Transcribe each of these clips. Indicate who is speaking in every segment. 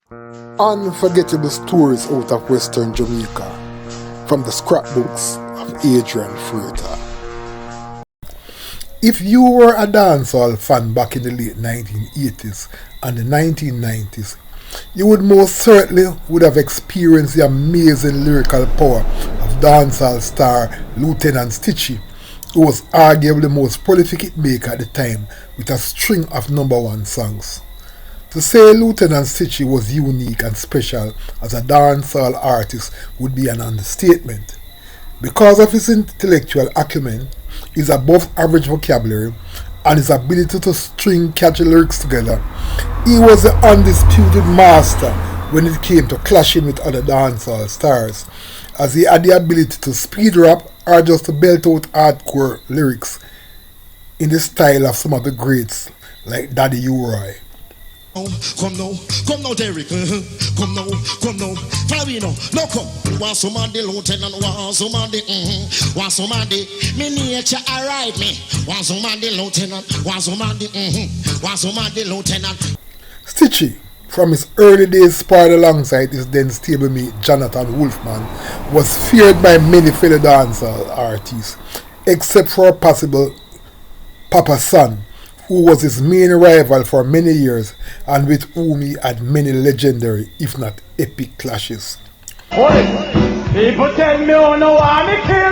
Speaker 1: Unforgettable stories out of Western Jamaica from the scrapbooks of Adrian Freighter. If you were a dancehall fan back in the late 1980s and the 1990s, you would most certainly would have experienced the amazing lyrical power of dancehall star Lieutenant Stitchie, who was arguably the most prolific hitmaker at the time with a string of number one songs. To say Lieutenant Stitchie was unique and special as a dancehall artist would be an understatement. Because of his intellectual acumen, his above average vocabulary, and his ability to string catchy lyrics together, he was the undisputed master when it came to clashing with other dancehall stars, as he had the ability to speed rap or just to belt out hardcore lyrics in the style of some of the greats like Daddy U-Roy.
Speaker 2: Come now, Derek. Come now. Follow me now. No come. Want somebody, Lieutenant. Want somebody. Me nature alright me. Want somebody, Lieutenant. Want somebody, Lieutenant.
Speaker 1: Stitchie, from his early days sparred alongside his then stablemate Jonathan Wolfman, was feared by many fellow dancehall artists, except for a possible Papa Son, who was his main rival for many years and with whom he had many legendary, if not epic, clashes.
Speaker 3: Boy, people tell me oh no want me kill.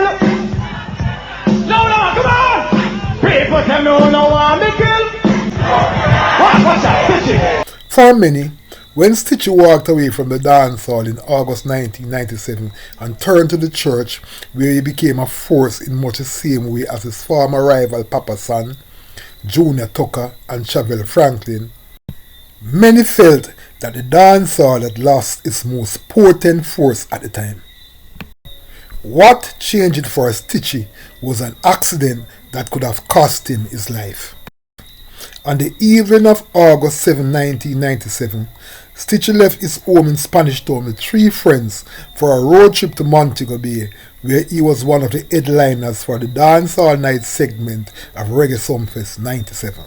Speaker 3: No, come on! People tell me oh no want me kill. What's that? Stitchie.
Speaker 1: For many, when Stitchie walked away from the dancehall in August 1997 and turned to the church, where he became a force in much the same way as his former rival Papa San, Junior Tucker and Chavelle Franklin, many felt that the dancehall had lost its most potent force at the time. What changed it for Stitchie was an accident that could have cost him his life. On the evening of August 7, 1997, Stitchie left his home in Spanish Town with three friends for a road trip to Montego Bay, where he was one of the headliners for the Dancehall Night segment of Reggae Sumfest 97.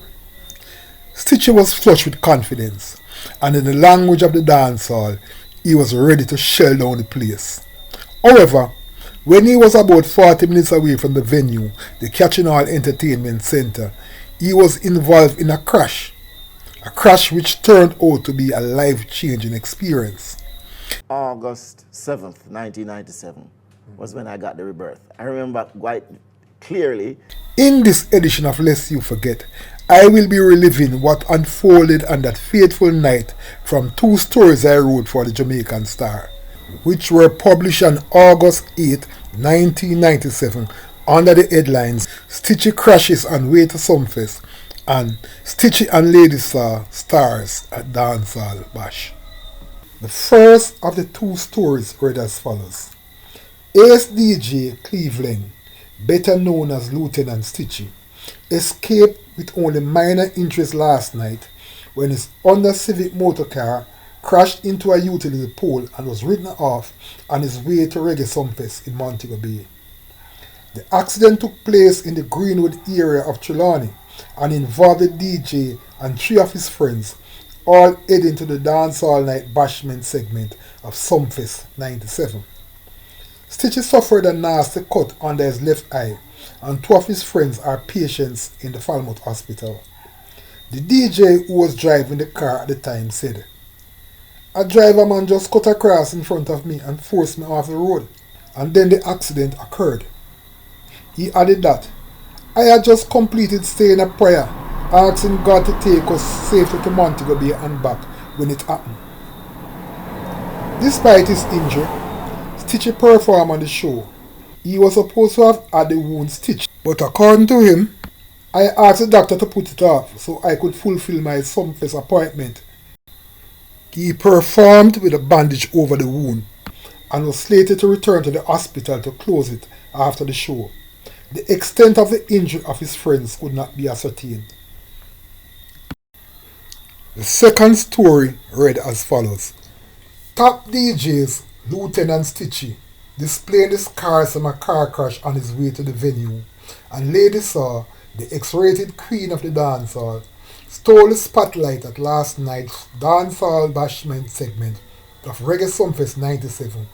Speaker 1: Stitchie was flushed with confidence, and in the language of the dancehall, he was ready to shell down the place. However, when he was about 40 minutes away from the venue, the Catching All Entertainment Center, he was involved in a crash which turned out to be a life-changing experience.
Speaker 4: August 7th, 1997 was when I got the rebirth. I remember quite clearly.
Speaker 1: In this edition of Lest You Forget, I will be reliving what unfolded on that fateful night from two stories I wrote for the Jamaican Star, which were published on August 8, 1997 under the headlines Stitchie Crashes on Way to Sumfest and Stitchie and Lady Saw Stars at Dancehall Bash. The first of the two stories read as follows. Ace DJ Cleveland, better known as Lieutenant Stitchie, escaped with only minor injuries last night when his Honda Civic motorcar crashed into a utility pole and was ridden off on his way to Reggae Sumfest in Montego Bay. The accident took place in the Greenwood area of Trelawny and involved the DJ and three of his friends, all heading to the Dancehall Night bashment segment of Sumfest 97. Stitchie suffered a nasty cut under his left eye, and two of his friends are patients in the Falmouth Hospital. The DJ who was driving the car at the time said, "A driver man just cut across in front of me and forced me off the road, and then the accident occurred." He added that, "I had just completed saying a prayer, asking God to take us safely to Montego Bay and back when it happened." Despite his injury, Stitchie performed on the show. He was supposed to have had the wound stitched, but according to him, "I asked the doctor to put it off so I could fulfill my Sumfest appointment." He performed with a bandage over the wound and was slated to return to the hospital to close it after the show. The extent of the injury of his friends could not be ascertained. The second story read as follows. Top DJs Lieutenant Stitchie displayed the scars from a car crash on his way to the venue, and Lady Saw, the X-rated queen of the dancehall, stole the spotlight at last night's Dancehall Bashment segment of Reggae Sumfest 97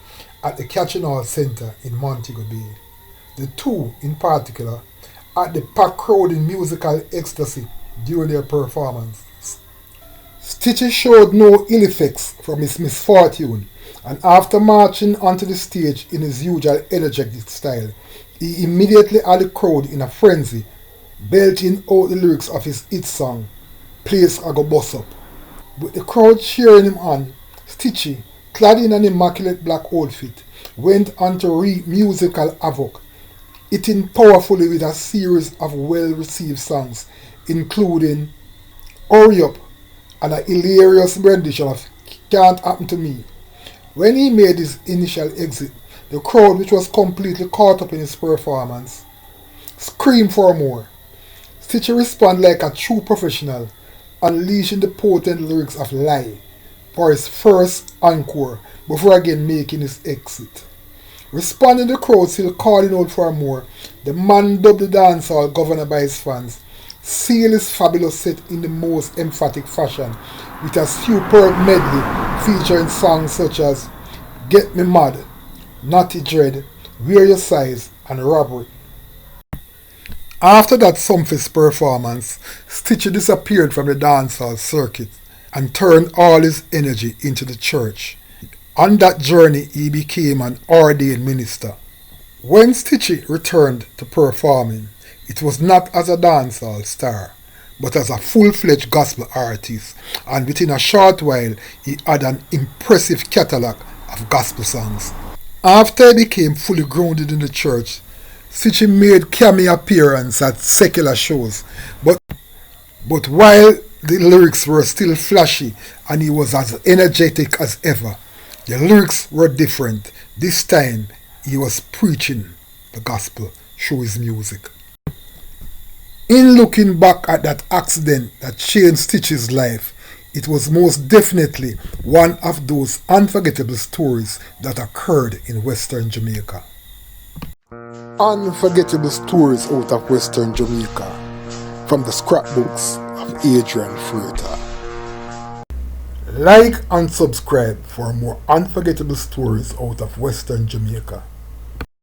Speaker 1: at the Catching All Centre in Montego Bay. The two, in particular, had the packed crowd in musical ecstasy during their performance. Stitchie showed no ill effects from his misfortune, and after marching onto the stage in his usual energetic style, he immediately had the crowd in a frenzy, belting out the lyrics of his hit song, Place I Go Bust Up. With the crowd cheering him on, Stitchie, clad in an immaculate black outfit, went on to wreak musical havoc, hitting powerfully with a series of well-received songs, including Hurry Up and a hilarious rendition of Can't Happen to Me. When he made his initial exit, the crowd, which was completely caught up in his performance, screamed for more. Stitchie responded like a true professional, unleashing the potent lyrics of Lie for his first encore before again making his exit. Responding to the crowd still calling out for more, the man dubbed the dancehall governor by his fans, sealed his fabulous set in the most emphatic fashion with a superb medley featuring songs such as Get Me Mad, Naughty Dread, Wear Your Size and Robbery. After that Sumfest performance, Stitchie disappeared from the dancehall circuit and turned all his energy into the church. On that journey, he became an ordained minister. When Stitchie returned to performing, it was not as a dancehall star, but as a full-fledged gospel artist, and within a short while, he had an impressive catalogue of gospel songs. After he became fully grounded in the church, Stitchie made cameo appearances at secular shows, but while the lyrics were still flashy and he was as energetic as ever, the lyrics were different. This time, he was preaching the gospel through his music. In looking back at that accident that changed Stitchie's life, it was most definitely one of those unforgettable stories that occurred in Western Jamaica. Unforgettable stories out of Western Jamaica from the scrapbooks of Adrian Freighter. Like and subscribe for more unforgettable stories out of Western Jamaica.